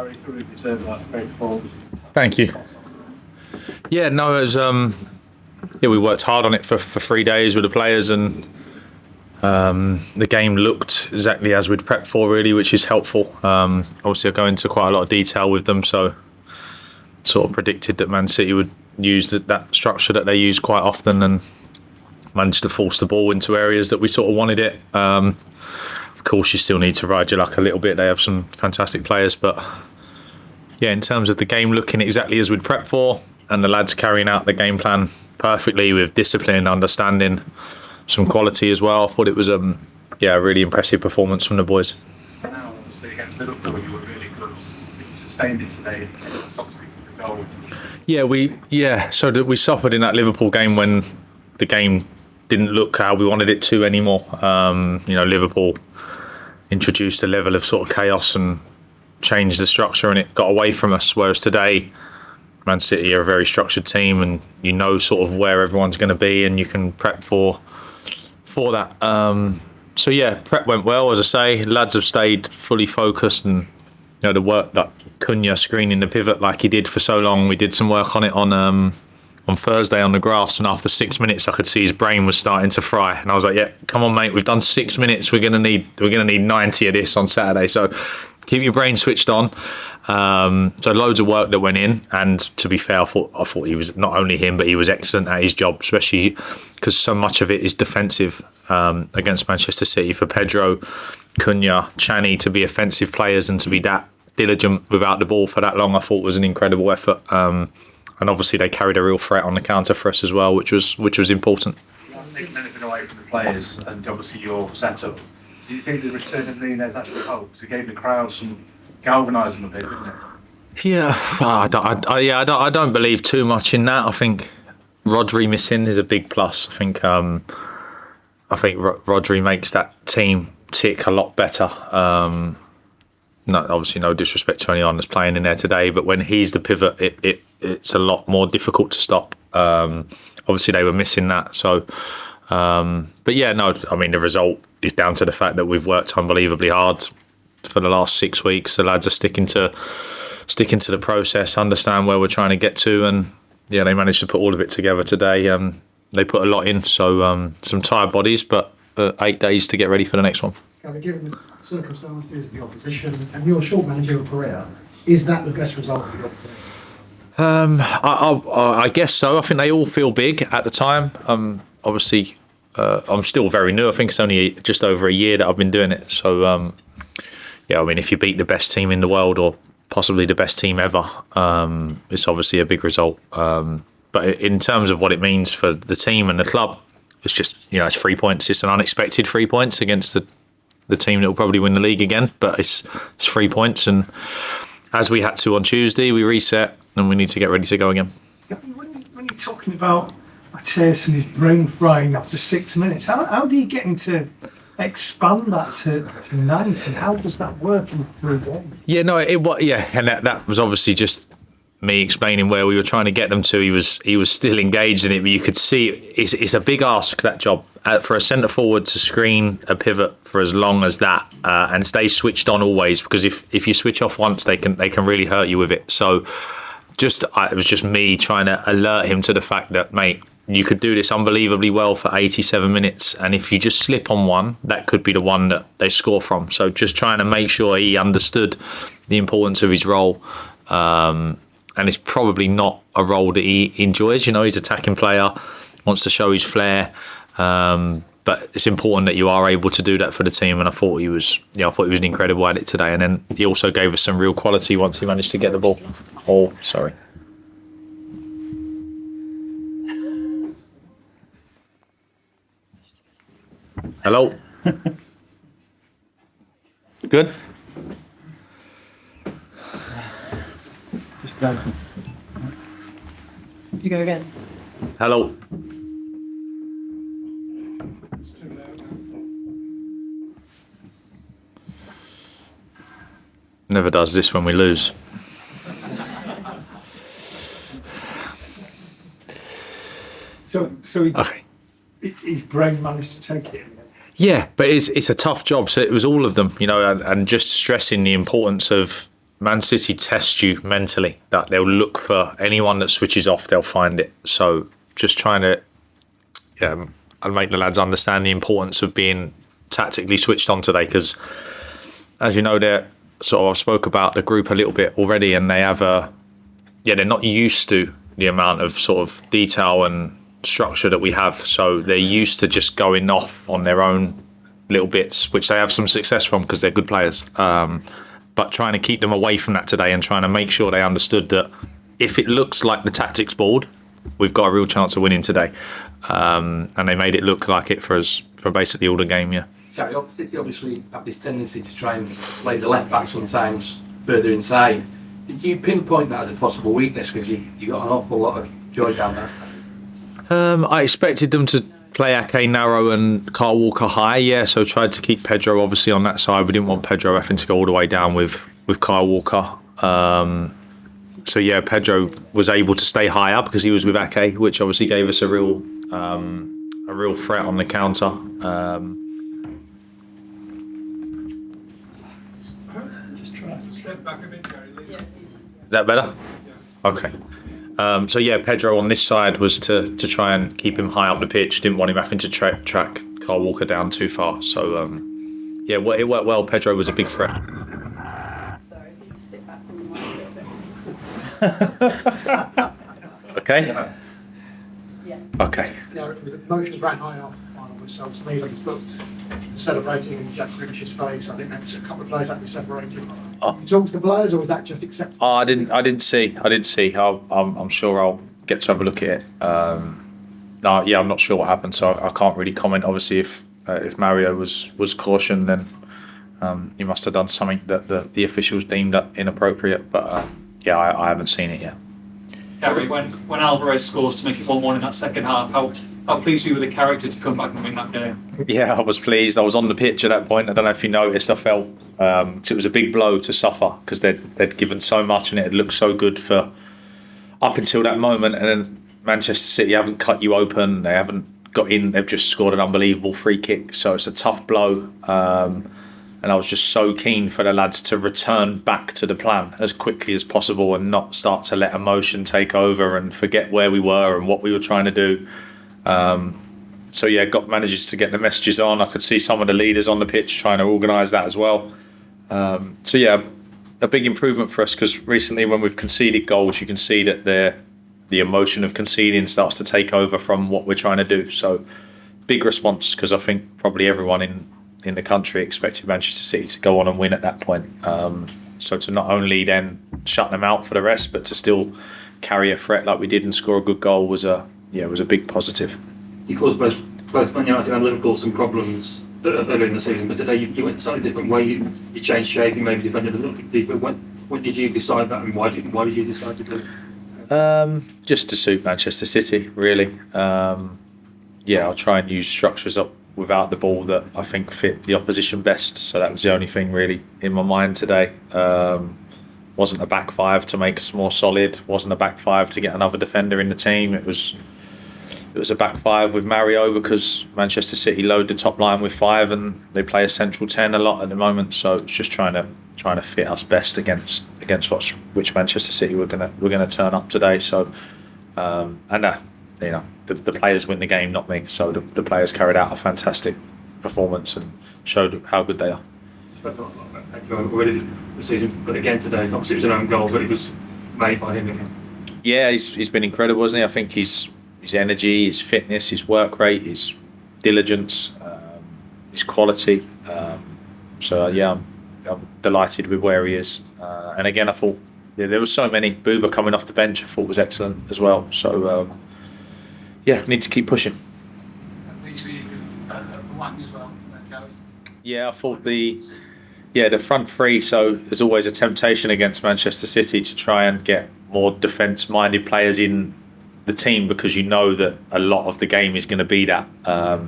carry through. You deserve that great performance. Thank you. Yeah, no, it was. We worked hard on it for 3 days with the players, and the game looked exactly as we'd prepped for, really, which is helpful. Obviously, I go into quite a lot of detail with them, so sort of predicted that Man City would use that structure that they use quite often, and managed to force the ball into areas that we sort of wanted it. Of course, you still need to ride your luck a little bit. They have some fantastic players, but yeah, in terms of the game looking exactly as we'd prepped for, and the lads carrying out the game plan perfectly with discipline, understanding, some quality as well. I thought it was a really impressive performance from the boys. Now, obviously, against Liverpool, you were really good. You sustained it today. So we suffered in that Liverpool game when the game didn't look how we wanted it to anymore. Liverpool introduced a level of sort of chaos and changed the structure, and it got away from us. Whereas today, Man City are a very structured team, and you know sort of where everyone's going to be, and you can prep for that. Prep went well, as I say. Lads have stayed fully focused, and the work that Cunha screening the pivot like he did for so long. We did some work on it on Thursday on the grass, and after 6 minutes, I could see his brain was starting to fry, and I was like, "Yeah, come on, mate. We've done 6 minutes. We're gonna need 90 of this on Saturday. So keep your brain switched on." So loads of work that went in, and to be fair, I thought he was, not only him, but he was excellent at his job, especially because so much of it is defensive against Manchester City. For Pedro, Cunha, Chani to be offensive players and to be that diligent without the ball for that long, I thought was an incredible effort. And obviously they carried a real threat on the counter for us as well, which was important. You haven't taken anything away from the players, and obviously your setup. Do you think the return of Nunez actually helped? It gave the crowd some galvanising a bit, didn't it? Yeah, I don't believe too much in that. I think Rodri missing is a big plus. I think Rodri makes that team tick a lot better. Obviously no disrespect to anyone that's playing in there today, but when he's the pivot, it's a lot more difficult to stop. Obviously they were missing that. So, the result is down to the fact that we've worked unbelievably hard for the last 6 weeks. The lads are sticking to the process, understand where we're trying to get to, and they managed to put all of it together today. They put a lot in, so some tired bodies, but 8 days to get ready for the next one. Given the circumstances, the opposition, and your short managerial career, is that the best result of your career? I guess so. I think they all feel big at the time. Obviously, I'm still very new. I think it's only just over a year that I've been doing it. So, if you beat the best team in the world, or possibly the best team ever, it's obviously a big result. But in terms of what it means for the team and the club, it's just, it's 3 points. It's an unexpected 3 points against the team that will probably win the league again. But it's 3 points, and as we had to on Tuesday, we reset and we need to get ready to go again. When you're talking about Matheus and his brain frying after 6 minutes, how do you get him to expand that to 90? How does that work in 3 days? And that was obviously just me explaining where we were trying to get them to. He was still engaged in it, but you could see it's a big ask, that job, for a centre forward to screen a pivot for as long as that and stay switched on always, because if you switch off once, they can really hurt you with it. So it was just me trying to alert him to the fact that, mate, you could do this unbelievably well for 87 minutes, and if you just slip on one, that could be the one that they score from. So just trying to make sure he understood the importance of his role. And it's probably not a role that he enjoys. He's an attacking player, wants to show his flair. But it's important that you are able to do that for the team. And I thought he was incredible at it today. And then he also gave us some real quality once he managed to get the ball. Oh, sorry. Hello. Good. You go again. Hello. Never does this when we lose. So his brain managed to take it. Yeah, but it's a tough job. So it was all of them, and just stressing the importance of Man City test you mentally. That they'll look for anyone that switches off, they'll find it. So just trying to and make the lads understand the importance of being tactically switched on today, because as you know, I've spoke about the group a little bit already, and they have they're not used to the amount of sort of detail and structure that we have. So they're used to just going off on their own little bits, which they have some success from because they're good players. But trying to keep them away from that today and trying to make sure they understood that if it looks like the tactics board, we've got a real chance of winning today. And they made it look like it for us for basically all the game, yeah. City obviously have this tendency to try and play the left back sometimes further inside. Did you pinpoint that as a possible weakness, because you got an awful lot of joy down there? I expected them to play Ake narrow and Kyle Walker high, yeah, so tried to keep Pedro obviously on that side. We didn't want Pedro having to go all the way down with Kyle Walker. So yeah, Pedro was able to stay high up because he was with Ake, which obviously gave us a real threat on the counter. Just try to step back a bit, Gary. Is that better? Yeah. Okay. So yeah, Pedro on this side was to try and keep him high up the pitch. Didn't want him having to track Kyle Walker down too far. So yeah, it worked well. Pedro was a big threat. Sorry, if you just sit back from the mic a little bit. Okay. Yeah. Okay. Emotions ran high after the final whistle. To me, like, looked celebrating in Jack Grealish's face. I think that's a couple of players that we separated. Oh. You talked to the players, or was that just accepted? Oh, I didn't see. I'm sure I'll get to have a look at it. No, yeah, I'm not sure what happened, so I can't really comment. Obviously, if Mario was cautioned, then he must have done something that the officials deemed inappropriate. But yeah, I haven't seen it yet. Gary, when Alvarez scores to make it 1-1 in that second half, how pleased were you with the character to come back and win that game? Yeah, I was pleased. I was on the pitch at that point. I don't know if you noticed. I felt it was a big blow to suffer because they'd given so much and it had looked so good for up until that moment. And then Manchester City haven't cut you open. They haven't got in. They've just scored an unbelievable free kick. So it's a tough blow. And I was just so keen for the lads to return back to the plan as quickly as possible and not start to let emotion take over and forget where we were and what we were trying to do. So yeah, managed to get the messages on. I could see some of the leaders on the pitch trying to organise that as well. So yeah, a big improvement for us, because recently when we've conceded goals, you can see that the emotion of conceding starts to take over from what we're trying to do. So big response, because I think probably everyone in the country expected Manchester City to go on and win at that point. So to not only then shut them out for the rest, but to still carry a threat like we did and score a good goal was a big positive. You caused both Man United and Liverpool some problems earlier in the season, but today you went a slightly different way. You changed shape, you maybe defended a little bit deeper. When did you decide that, and why did you decide to do it? Just to suit Manchester City, really. I'll try and use structures up without the ball that I think fit the opposition best. So that was the only thing really in my mind today. Wasn't a back five to make us more solid. Wasn't a back five to get another defender in the team. It was a back five with Mario because Manchester City load the top line with five and they play a central 10 a lot at the moment. So it's just trying to fit us best against which Manchester City we're gonna turn up today. So the players win the game, not me. So the players carried out a fantastic performance and showed how good they are. Already the season, but again today, obviously it was an own goal, but it was made by him again. Yeah, he's been incredible, hasn't he? I think his energy, his fitness, his work rate, his diligence, his quality. I'm delighted with where he is. And again, I thought there was so many. Booba coming off the bench, I thought was excellent as well. So need to keep pushing. Yeah, I thought the front three. So there's always a temptation against Manchester City to try and get more defence-minded players in the team because you know that a lot of the game is going to be that. But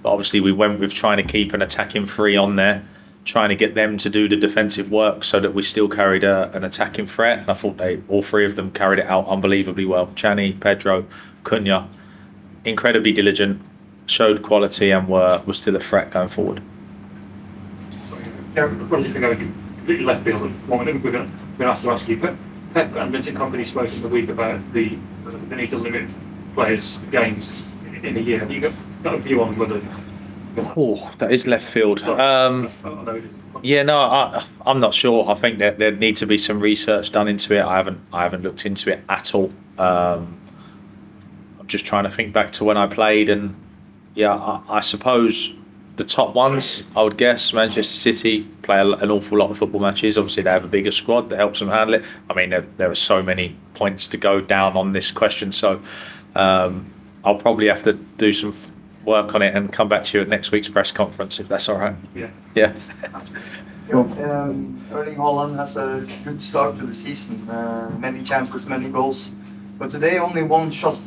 obviously we went with trying to keep an attacking three on there, trying to get them to do the defensive work so that we still carried an attacking threat. And I thought all three of them carried it out unbelievably well. Chani, Pedro, Cunha, incredibly diligent, showed quality and were still a threat going forward. What do you think? completely left field and one we're going to have to ask you. Pep and Vincent Kompany spoke in the week about the need to limit players' games in a year. Have you got a view on whether? Oh, that is left field. Yeah, no, I'm not sure. I think that there needs to be some research done into it. I haven't looked into it at all. I'm just trying to think back to when I played, and yeah, I suppose the top ones, I would guess, Manchester City play an awful lot of football matches. Obviously, they have a bigger squad that helps them handle it. I mean, there are so many points to go down on this question, so I'll probably have to do some work on it and come back to you at next week's press conference, if that's all right. Yeah. Erling Haaland has a good start to the season, many chances, many goals, but today only one shot.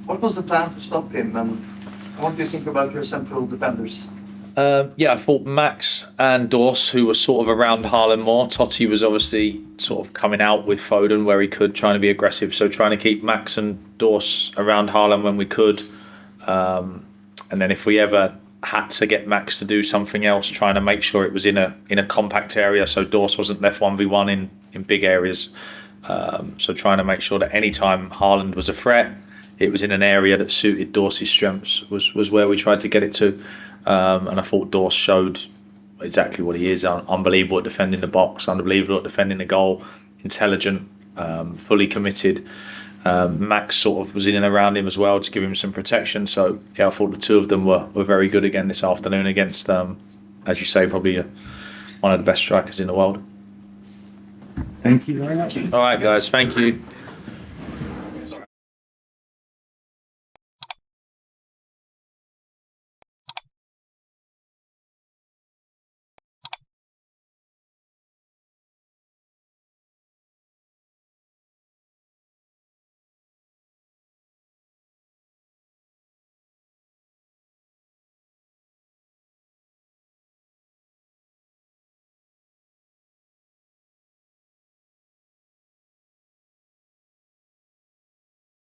What was the plan to stop him, and what do you think about your central defenders? I thought Max and Dorse, who were sort of around Haaland more. Totti was obviously sort of coming out with Foden where he could, trying to be aggressive, so trying to keep Max and Dorse around Haaland when we could. And then if we ever had to get Max to do something else, trying to make sure it was in a compact area, so Dorse wasn't left 1v1 in big areas. So trying to make sure that any time Haaland was a threat, it was in an area that suited Dorse's strengths was where we tried to get it to. And I thought Dorse showed exactly what he is: unbelievable at defending the box, unbelievable at defending the goal, intelligent, fully committed. Max sort of was in and around him as well to give him some protection. So yeah, I thought the two of them were very good again this afternoon against, as you say, probably one of the best strikers in the world. Thank you very much. All right, guys, thank you.